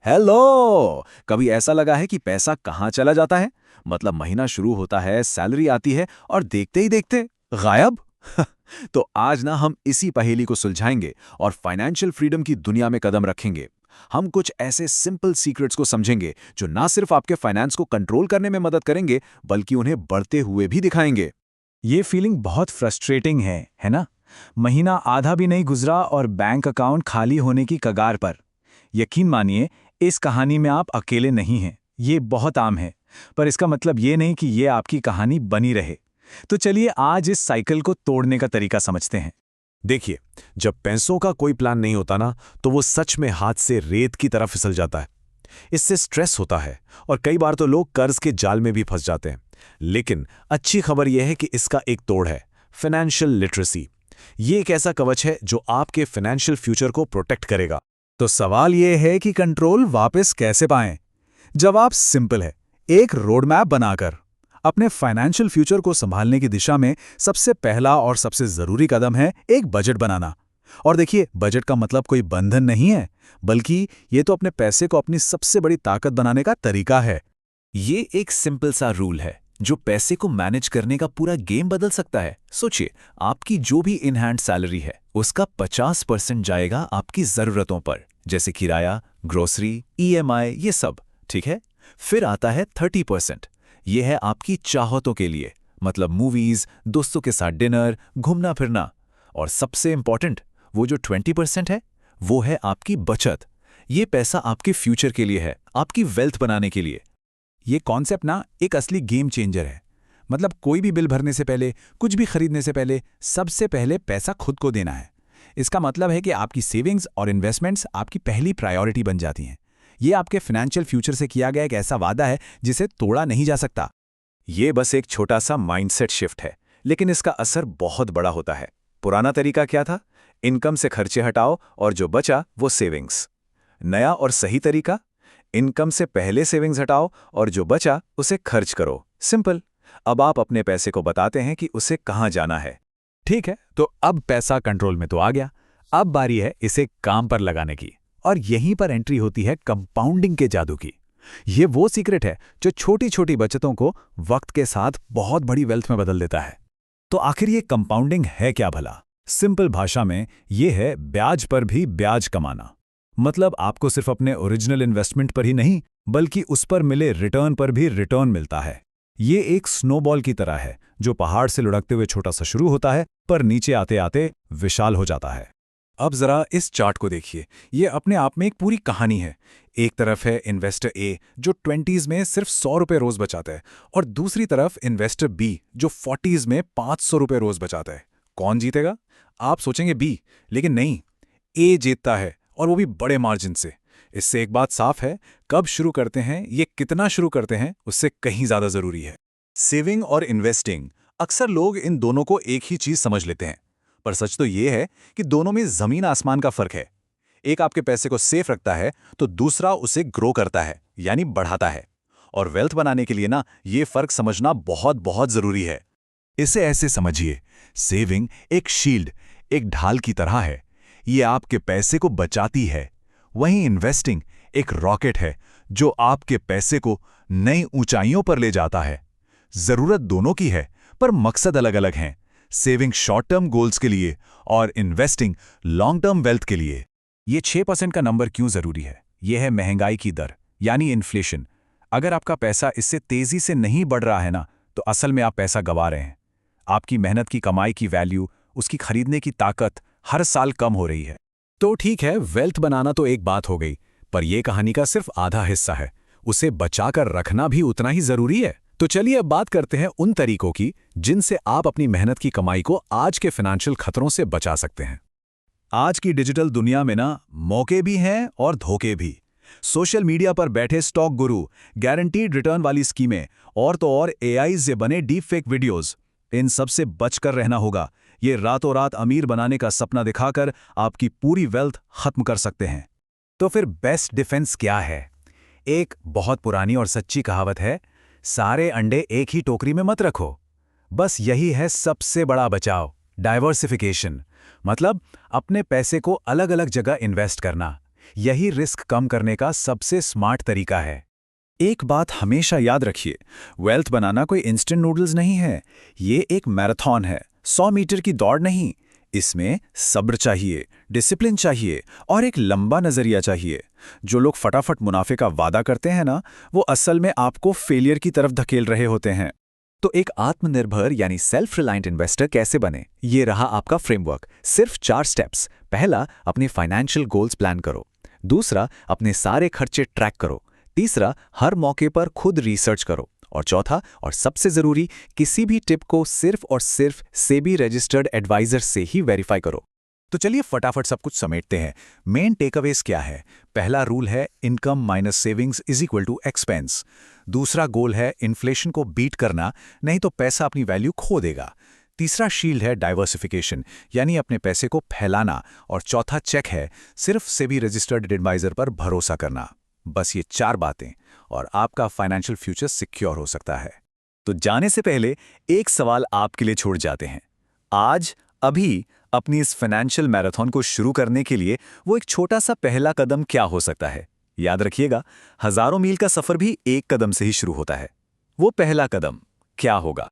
Hello. कभी ऐसा लगा है कि पैसा कहाँ चला जाता है? मतलब महीना शुरू होता है, सैलरी आती है और देखते ही देखते गायब। तो आज ना हम इसी पहेली को सुलझाएंगे और फाइनेंशियल फ्रीडम की दुनिया में कदम रखेंगे। हम कुछ ऐसे सिंपल सीक्रेट्स को समझेंगे जो ना सिर्फ आपके फाइनेंस को कंट्रोल करने में मदद करेंगे बल्कि उन्हें बढ़ते हुए भी दिखाएंगे। ये फीलिंग बहुत फ्रस्ट्रेटिंग है ना? महीना आधा भी नहीं गुजरा और बैंक अकाउंट खाली होने की कगार पर। यकीन मानिए, इस कहानी में आप अकेले नहीं हैं। ये बहुत आम है, पर इसका मतलब ये नहीं कि ये आपकी कहानी बनी रहे। तो चलिए आज इस साइकिल को तोड़ने का तरीका समझते हैं। देखिए, जब पैसों का कोई प्लान नहीं होता ना, तो वो सच में हाथ से रेत की तरह फिसल जाता है। इससे स्ट्रेस होता है और कई बार तो लोग कर्ज के जाल में भी फंस जाते हैं। लेकिन अच्छी खबर यह है कि इसका एक तोड़ है, फाइनेंशियल लिटरेसी। ये एक ऐसा कवच है जो आपके फाइनेंशियल फ्यूचर को प्रोटेक्ट करेगा। तो सवाल ये है कि कंट्रोल वापस कैसे पाएं? जवाब सिंपल है, एक रोड मैप बनाकर। अपने फाइनेंशियल फ्यूचर को संभालने की दिशा में सबसे पहला और सबसे जरूरी कदम है एक बजट बनाना। और देखिए, बजट का मतलब कोई बंधन नहीं है, बल्कि ये तो अपने पैसे को अपनी सबसे बड़ी ताकत बनाने का तरीका है। ये एक सिंपल सा रूल है जो पैसे को मैनेज करने का पूरा गेम बदल सकता है। सोचिए, आपकी जो भी इन हैंड सैलरी है उसका 50% जाएगा आपकी जरूरतों पर, जैसे किराया, ग्रोसरी, ईएमआई, ये सब। ठीक है। फिर आता है 30%। ये है आपकी चाहतों के लिए, मतलब मूवीज, दोस्तों के साथ डिनर, घूमना फिरना। और सबसे इंपॉर्टेंट, वो जो 20% है वो है आपकी बचत। ये पैसा आपके फ्यूचर के लिए है, आपकी वेल्थ बनाने के लिए। ये कॉन्सेप्ट ना एक असली गेम चेंजर है। मतलब कोई भी बिल भरने से पहले, कुछ भी खरीदने से पहले, सबसे पहले पैसा खुद को देना है। इसका मतलब है कि आपकी सेविंग्स और इन्वेस्टमेंट्स आपकी पहली प्रायोरिटी बन जाती हैं। ये आपके फाइनेंशियल फ्यूचर से किया गया एक ऐसा वादा है जिसे तोड़ा नहीं जा सकता। ये बस एक छोटा सा माइंडसेट शिफ्ट है, लेकिन इसका असर बहुत बड़ा होता है। पुराना तरीका क्या था? इनकम से खर्चे हटाओ और जो बचा वो सेविंग्स। नया और सही तरीका, इनकम से पहले सेविंग्स हटाओ और जो बचा उसे खर्च करो। सिंपल। अब आप अपने पैसे को बताते हैं कि उसे कहाँ जाना है। ठीक है, तो अब पैसा कंट्रोल में तो आ गया। अब बारी है इसे काम पर लगाने की। और यहीं पर एंट्री होती है कंपाउंडिंग के जादू की। ये वो सीक्रेट है जो छोटी छोटी बचतों को वक्त के साथ बहुत बड़ी वेल्थ में बदल देता है। तो आखिर ये कंपाउंडिंग है क्या भला? सिंपल भाषा में ये है ब्याज पर भी ब्याज कमाना। मतलब आपको सिर्फ अपने ओरिजिनल इन्वेस्टमेंट पर ही नहीं, बल्कि उस पर मिले रिटर्न पर भी रिटर्न मिलता है। ये एक स्नोबॉल की तरह है जो पहाड़ से लुढ़कते हुए छोटा सा शुरू होता है, पर नीचे आते आते विशाल हो जाता है। अब जरा इस चार्ट को देखिए, ये अपने आप में एक पूरी कहानी है। एक तरफ है इन्वेस्टर ए जो 20s में सिर्फ 100 रुपये रोज बचाता है, और दूसरी तरफ इन्वेस्टर बी जो 40s में 500 रुपये रोज बचाता है। कौन जीतेगा? आप सोचेंगे बी, लेकिन नहीं, ए जीतता है, और वो भी बड़े मार्जिन से। इससे एक बात साफ है, कब शुरू करते हैं, ये कितना शुरू करते हैं, उससे कहीं ज्यादा जरूरी है। सेविंग और इन्वेस्टिंग, अक्सर लोग इन दोनों को एक ही चीज समझ लेते हैं, पर सच तो ये है कि दोनों में जमीन आसमान का फर्क है। एक आपके पैसे को सेफ रखता है तो दूसरा उसे ग्रो करता है, यानी बढ़ाता है। और वेल्थ बनाने के लिए ना, ये फर्क समझना बहुत बहुत जरूरी है। इसे ऐसे समझिए, सेविंग एक शील्ड, एक ढाल की तरह है। ये आपके पैसे को बचाती है। वहीं इन्वेस्टिंग एक रॉकेट है जो आपके पैसे को नई ऊंचाइयों पर ले जाता है। जरूरत दोनों की है, पर मकसद अलग अलग हैं। सेविंग शॉर्ट टर्म गोल्स के लिए और इन्वेस्टिंग लॉन्ग टर्म वेल्थ के लिए। ये 6% का नंबर क्यों जरूरी है? यह है महंगाई की दर, यानी इन्फ्लेशन। अगर आपका पैसा इससे तेजी से नहीं बढ़ रहा है ना, तो असल में आप पैसा गंवा रहे हैं। आपकी मेहनत की कमाई की वैल्यू, उसकी खरीदने की ताकत हर साल कम हो रही है। तो ठीक है, वेल्थ बनाना तो एक बात हो गई, पर यह कहानी का सिर्फ आधा हिस्सा है। उसे बचाकर रखना भी उतना ही जरूरी है। तो चलिए अब बात करते हैं उन तरीकों की जिनसे आप अपनी मेहनत की कमाई को आज के फाइनेंशियल खतरों से बचा सकते हैं। आज की डिजिटल दुनिया में ना, मौके भी हैं और धोखे भी। सोशल मीडिया पर बैठे स्टॉक गुरु, गारंटीड रिटर्न वाली स्कीमें, और तो और एआई से बने डीप फेक वीडियोज, इन सब से बचकर रहना होगा। ये रातों रात अमीर बनाने का सपना दिखाकर आपकी पूरी वेल्थ खत्म कर सकते हैं। तो फिर बेस्ट डिफेंस क्या है? एक बहुत पुरानी और सच्ची कहावत है, सारे अंडे एक ही टोकरी में मत रखो। बस यही है सबसे बड़ा बचाव, डाइवर्सिफिकेशन। मतलब अपने पैसे को अलग अलग जगह इन्वेस्ट करना। यही रिस्क कम करने का सबसे स्मार्ट तरीका है। एक बात हमेशा याद रखिए, वेल्थ बनाना कोई इंस्टेंट नूडल्स नहीं है। ये एक मैराथन है, 100 मीटर की दौड़ नहीं। इसमें सब्र चाहिए, डिसिप्लिन चाहिए और एक लंबा नजरिया चाहिए। जो लोग फटाफट मुनाफे का वादा करते हैं ना, वो असल में आपको फेलियर की तरफ धकेल रहे होते हैं। तो एक आत्मनिर्भर यानी सेल्फ रिलायंट इन्वेस्टर कैसे बने, ये रहा आपका फ्रेमवर्क। सिर्फ 4 स्टेप्स। पहला, अपने फाइनेंशियल गोल्स प्लान करो। दूसरा, अपने सारे खर्चे ट्रैक करो। तीसरा, हर मौके पर खुद रिसर्च करो। और चौथा और सबसे जरूरी, किसी भी टिप को सिर्फ और सिर्फ सेबी रजिस्टर्ड एडवाइजर से ही वेरीफाई करो। तो चलिए फटाफट सब कुछ समेटते हैं। मेन टेकअवेज क्या है? पहला रूल है income minus savings is equal to expense. दूसरा गोल है इन्फ्लेशन को बीट करना, नहीं तो पैसा अपनी वैल्यू खो देगा। तीसरा शील्ड है डाइवर्सिफिकेशन, यानी अपने पैसे को फैलाना। और चौथा चेक है सिर्फ सेबी रजिस्टर्ड एडवाइजर पर भरोसा करना। बस ये 4 बातें और आपका फाइनेंशियल फ्यूचर सिक्योर हो सकता है। तो जाने से पहले एक सवाल आपके लिए छोड़ जाते हैं। आज अभी अपनी इस फाइनेंशियल मैराथन को शुरू करने के लिए वो एक छोटा सा पहला कदम क्या हो सकता है? याद रखिएगा, हजारों मील का सफर भी एक कदम से ही शुरू होता है। वो पहला कदम क्या होगा?